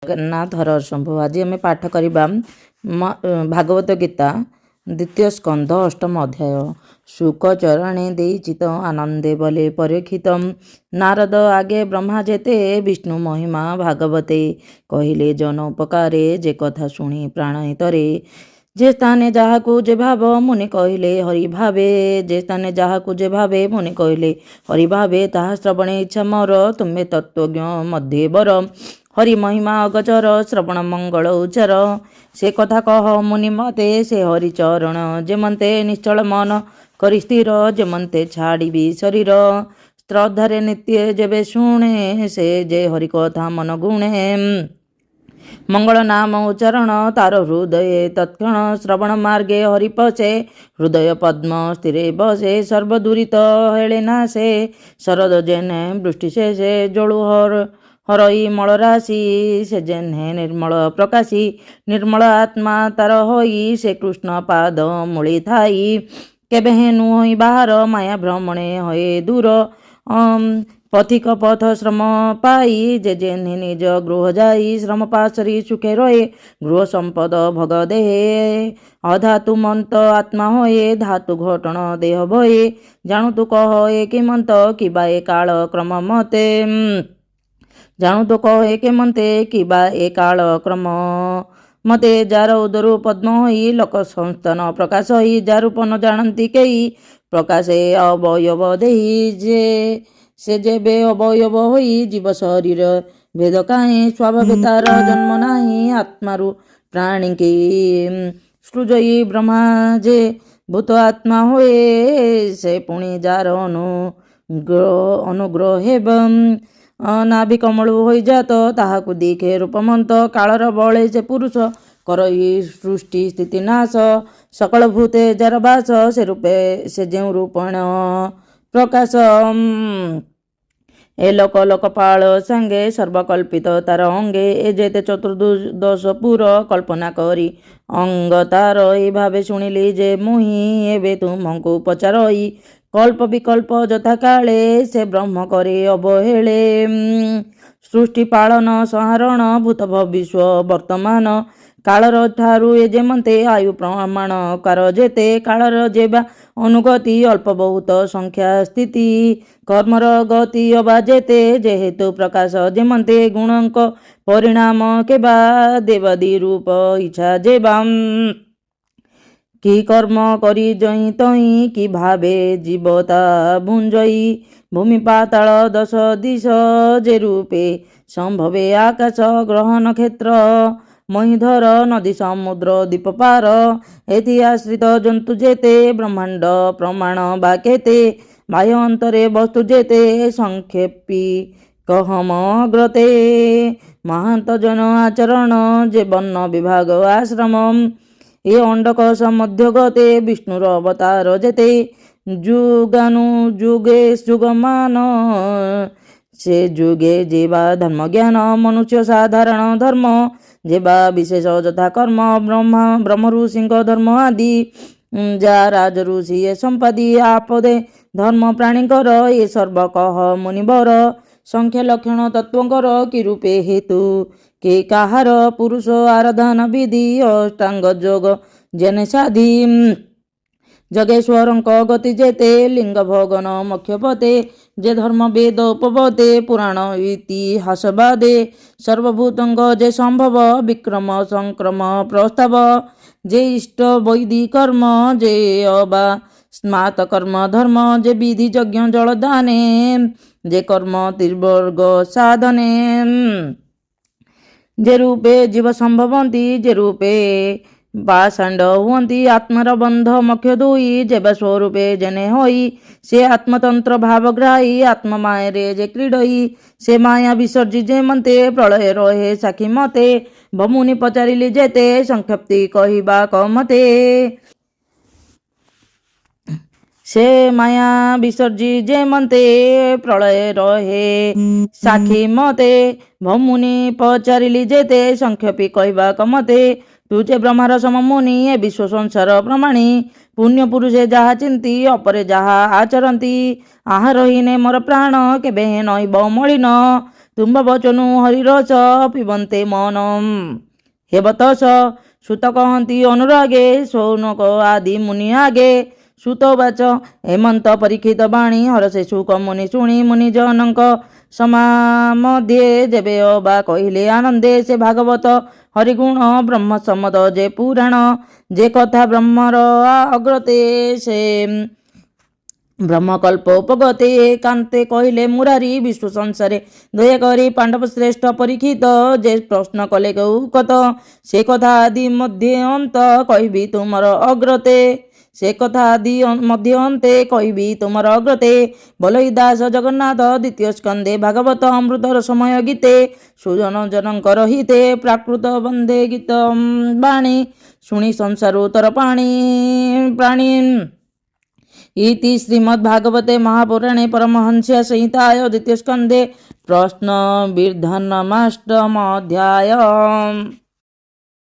ଜଗନ୍ନାଥର ଶମ୍ଭୁ। ଆଜି ଆମେ ପାଠ କରିବା ଭାଗବତ ଗୀତା ଦ୍ୱିତୀୟ ସ୍କନ୍ଧ ଅଷ୍ଟମ ଅଧ୍ୟାୟ। ଶୁକ ଚରଣେ ଦେଇ ଚିତ ଆନନ୍ଦେ ବଲେ ପରୀକ୍ଷିତ। ନାରଦ ଆଗେ ବ୍ରହ୍ମା ଯେତେ ବିଷ୍ଣୁ ମହିମା ଭାଗବତେ। କହିଲେ ଜନ ଉପକାରେ ଯେ କଥା ଶୁଣି ପ୍ରାଣ ହିତରେ। ଯେ ସ୍ଥାନେ ଯାହାକୁ ଯେ ଭାବ ମୁନି କହିଲେ ହରି ଭାବେ। ଯେ ସ୍ଥାନେ ଯାହାକୁ ଯେ ଭାବେ ମୁନି କହିଲେ ହରି ଭାବେ। ତାହା ଶ୍ରବଣେ ଇଚ୍ଛା ମୋର ତୁମେ ତତ୍ତ୍ୱଜ୍ଞ ମଧ୍ୟେ ବର। ହରି ମହିମା ଅଗଚର ଶ୍ରବଣ ମଙ୍ଗଳ ଉଚ୍ଚାର। ସେ କଥା କହ ମୁନି ମତେ ସେ ହରି ଚରଣ। ଯେମନ୍ତେ ନିଶ୍ଚଳ ମନ କରି ସ୍ଥିର ଯେମନ୍ତେ ଛାଡ଼ିବି ଶରୀର। ଶ୍ରଦ୍ଧାରେ ନିତ୍ୟ ଯେବେ ଶୁଣେ ସେ ଯେ ହରି କଥା ମନ ଗୁଣେ। ମଙ୍ଗଳ ନାମ ଉଚ୍ଚାରଣ ତାର ହୃଦୟ ତତ୍କ୍ଷଣ। ଶ୍ରବଣ ମାର୍ଗେ ହରି ପଶେ ହୃଦୟ ପଦ୍ମ ସ୍ଥିରେ ବସେ। ସର୍ବଦୁରିତ ହେଳେ ନା ସେ ଶରଦ ଯେନେ ବୃଷ୍ଟି ଶେଷେ। ଜଳୁ ହରଇ ମଳ ରାଶି ସେ ଯେହ୍ନେ ନିର୍ମଳ ପ୍ରକାଶୀ। ନିର୍ମଳ ଆତ୍ମା ତାର ହୋଇ ସେ କୃଷ୍ଣ ପାଦ ମୂଳେ ଥାଇ। କେବେ ହେନୁ ହୋଇ ବାହାର ମାୟା ଭ୍ରମଣେ ହଏ ଦୂର। ପଥିକ ପଥ ଶ୍ରମ ପାଇ ଯେ ଯେହ୍ନେ ନିଜ ଗୃହ ଯାଇ। ଶ୍ରମ ପାଶରି ସୁଖେ ରହେ ଗୃହ ସମ୍ପଦ ଭୋଗ ଦେହେ। ଅଧାତୁ ମନ୍ତ ଆତ୍ମା ହୋଏ ଧାତୁ ଘଟଣ ଦେହ ଭଏ। ଜାଣୁ ତୁ କହ ଏ କେମନ୍ତ କିବା ଏ କାଳ କ୍ରମ ମତେ। ଜାଣୁ ତୁ କହ ଏ କେମନ୍ତେ କିବା ଏ କାଳ କ୍ରମ ମତେ। ଯାର ଉଦରୁ ପଦ୍ମ ହୋଇ ଲୋକ ସଂସ୍ଥାନ ପ୍ରକାଶ ହୋଇ। ଯା ରୂପ ନ ଜାଣନ୍ତି କେହି ପ୍ରକାଶେ ଅବୟବ ଦେଇ। ସେ ଯେବେ ଅବୟବ ହୋଇ ଜୀବ ଶରୀର ଭେଦ କାହିଁ। ସ୍ୱଭାବେ ତାର ଜନ୍ମ ନାହିଁ ଆତ୍ମାରୁ ପ୍ରାଣୀ କି ସୃଜଇ। ବ୍ରହ୍ମା ଯେ ଭୂତ ଆତ୍ମା ହୋଏ ସେ ପୁଣି ଯାର ଅନୁଗ୍ରହ ହେବ। ନାଭି କମଳୁ ହୋଇଜାତ ତାହାକୁ ଦିଖେ ରୂପମନ୍ତ। କାଳର ବଳେ ସେ ପୁରୁଷ କରଇ ସୃଷ୍ଟି ସ୍ଥିତି ନାଶ। ସକଳ ଭୂତେ ଯାର ବାସ ସେ ରୂପେ ସେ ଯେଉଁ ରୂପଣ ପ୍ରକାଶ। ଏ ଲୋକ ଲୋକପାଳ ସାଙ୍ଗେ ସର୍ବକଳ୍ପିତ ତାର ଅଙ୍ଗେ। ଏ ଯେତେ ଚତୁର୍ଦଶ ପୁର କଳ୍ପନା କରି ଅଙ୍ଗ ତାର। ଏ ଭାବେ ଶୁଣିଲି ଯେ ମୁହିଁ ଏବେ ତୁମକୁ ପଚାରଇ। କଳ୍ପ ବିକଳ୍ପ ଯଥା କାଳେ ସେ ବ୍ରହ୍ମ କରେ ଅବହେଳେ। ସୃଷ୍ଟି ପାଳନ ସଂହରଣ ଭୂତ ଭବିଷ୍ୟ ବର୍ତ୍ତମାନ। କାଳର ଠାରୁ ଏ ଯେମନ୍ତେ ଆୟୁ ପ୍ରମାଣ କାର ଯେତେ। କାଳର ଯେବା ଅନୁଗତି ଅଳ୍ପ ବହୁତ ସଂଖ୍ୟା ସ୍ଥିତି। କର୍ମର ଗତି ଅବା ଯେତେ ଯେହେତୁ ପ୍ରକାଶ ଯେମନ୍ତେ। ଗୁଣଙ୍କ ପରିଣାମ କେବା ଦେବାଦି ରୂପ ଇଚ୍ଛା ଯେବା। କି କର୍ମ କରି ଯହିଁ ତହିଁ କି ଭାବେ ଜୀବତା ଭୁଞ୍ଜଇ। ଭୂମି ପାତାଳ ଦଶ ଦିଶ ଯେ ରୂପେ ସମ୍ଭବେ ଆକାଶ ଗ୍ରହ ନକ୍ଷତ୍ର ମହୀଧର ନଦୀ ସମୁଦ୍ର ଦୀପ ପାର। ଏଥି ଆଶ୍ରିତ ଜନ୍ତୁ ଯେତେ ବ୍ରହ୍ମାଣ୍ଡ ପ୍ରମାଣ ବା କେତେ। ବାହ୍ୟ ଅନ୍ତରେ ବସ୍ତୁ ଯେତେ ସଂକ୍ଷେପୀ କହମ ଗ୍ରତେ। ମହାନ୍ତ ଜନ ଆଚରଣ ଯେ ବର୍ଣ୍ଣ ବିଭାଗ ଆଶ୍ରମ। ଏ ଅଣ୍ଡକୋଷ ମଧ୍ୟ ଗତେ ବିଷ୍ଣୁର ଅବତାର ଯେତେ। ଯୁଗାନୁ ଯୁଗେ ଯୁଗମାନ ସେ ଯୁଗେ ଯେବା ଧର୍ମ ଜ୍ଞାନ। ମନୁଷ୍ୟ ସାଧାରଣ ଧର୍ମ ଯେବା ବିଶେଷ ଯଥା କର୍ମ। ବ୍ରହ୍ମ ଋଷିଙ୍କ ଧର୍ମ ଆଦି ଯା ରାଜ ଋଷି ଏ ସମ୍ପାଦି। ଆପଦେ ଧର୍ମ ପ୍ରାଣୀଙ୍କର ଏ ସର୍ବ କହ ମୁନିବର। ସଂଖ୍ୟା ଲକ୍ଷଣ ତତ୍ତ୍ୱଙ୍କର କି ରୂପେ ହେତୁ କେ କାହାର। ପୁରୁଷ ଆରାଧନ ବିଧି ଅଷ୍ଟାଙ୍ଗ ଯୋଗ ଯେନେ ସାଧି। ଯଗେଶ୍ୱରଙ୍କ ଗତି ଯେତେ ଲିଙ୍ଗ ଭଗନ ମୋକ୍ଷପତେ। ଯେ ଧର୍ମ ବେଦ ଉପବତେ ପୁରାଣ ଇତିହାସ ବାଦେ। ସର୍ବଭୂତଙ୍କ ଯେ ସମ୍ଭବ ବିକ୍ରମ ସଂକ୍ରମ ପ୍ରସ୍ତାବ। ଯେ ଇଷ୍ଟ ବୈଦି କର୍ମ ଯେ ଅବା ସ୍ମାତ କର୍ମ ଧର୍ମ। ଯେ ବିଧି ଯଜ୍ଞ ଜଳ ଦାନେ ଯେ କର୍ମ ତ୍ରିବର୍ଗ ସାଧନେ। ଯେ ରୂପେ ଜୀବ ସମ୍ଭବନ୍ତି ଯେ ରୂପେ ପାଷାଣ୍ଡ ହୁଅନ୍ତି। ଆତ୍ମାର ବନ୍ଧ ମୋକ୍ଷ ଦୁଇ ଯେବା ସ୍ୱରୂପେ ଯେନେ ହୋଇ। ସେ ଆତ୍ମତନ୍ତ୍ର ଭାବଗ୍ରାହୀ ଆତ୍ମ ମାୟାରେ ଯେ କ୍ରୀଡ଼ଇ। ସେ ମାୟା ବିସର୍ଜି ଯେମନ୍ତେ ପ୍ରଳୟ ରହେ ସାକ୍ଷୀ ମତେ। ଭମୁନି ପଚାରିଲି ଯେତେ ସଂକ୍ଷପ୍ତି କହିବା କମତେ। ସେ ମାୟା ବିସର୍ଜି ଯେମନ୍ତେ ପ୍ରଳୟ ରହେ ସାକ୍ଷୀ ମତେ। ଭମୁନି ପଚାରିଲି ଯେତେ ସଂକ୍ଷେପୀ କହିବା କମତେ। ତୁ ଯେ ବ୍ରହ୍ମାର ସମମୁନି ଏ ବିଶ୍ୱ ସଂସାର ପ୍ରମାଣୀ। ପୁଣ୍ୟ ପୁରୁଷେ ଯାହା ଚିନ୍ତି ଅପରେ ଯାହା ଆଚରନ୍ତି। ଆହାର ହୀନେ ମୋର ପ୍ରାଣ କେବେ ନଇବ ମଳିନ। ତୁମ୍ଭବଚନୁ ହରିରସ ପିବନ୍ତେ ମନମ୍। ହେ ବତସ ସୁତ କହନ୍ତି ଅନୁରାଗେ ସୌନକ ଆଦି ମୁନି ଆଗେ। ସୁତବାଚ ହେମନ୍ତ ପରୀକ୍ଷିତ ବାଣୀ ହରସେ ସୁକ ମୁନି ଶୁଣି ମୁନିଜନଙ୍କ ସମାମଧ୍ୟେ ଯେବେ ଅବା କହିଲେ ଆନନ୍ଦେ ସେ ଭାଗବତ ହରିଗୁଣ ବ୍ରହ୍ମ ସମ୍ମତ ଯେ ପୁରାଣ। ଯେ କଥା ବ୍ରହ୍ମର ଅଗ୍ରତେ ସେ ବ୍ରହ୍ମକଳ୍ପ ଉପଗତେ ଏକାନ୍ତେ କହିଲେ ମୁରାରୀ ବିଶ୍ୱ ସଂସାରେ ଦୟାକରି ପାଣ୍ଡବ ଶ୍ରେଷ୍ଠ ପରୀକ୍ଷିତ ଯେ ପ୍ରଶ୍ନ କଲେ କୌକତ ସେ କଥା ଆଦି ମଧ୍ୟ ଅନ୍ତ କହିବି ତୁମର ଅଗ୍ରତେ। ସେ କଥା ଆଦି ମଧ୍ୟ ଅନ୍ତେ କହିବି ତୁମର ଅଗ୍ରତେ। ବୋଲଇ ଦାସ ଜଗନ୍ନାଥ ଦ୍ୱିତୀୟ ସ୍କନ୍ଧେ ଭାଗବତ ଅମୃତ ରସମୟ ଗୀତେ ସୁଜନ ଜନଙ୍କର ହିତେ ପ୍ରାକୃତ ବନ୍ଦେ ଗୀତ ବାଣୀ ଶୁଣି ସଂସାରୁ ତର ପ୍ରାଣୀ। ଇତି ଶ୍ରୀମଦ୍ ଭାଗବତେ ମହାପୁରାଣେ ପରମହଂସ୍ୟା ସଂହିତାୟ ଦ୍ୱିତୀୟ ସ୍କନ୍ଧେ ପ୍ରଶ୍ନ ବିର୍ଦ୍ଧନମାଷ୍ଟମ ଅଧ୍ୟାୟ।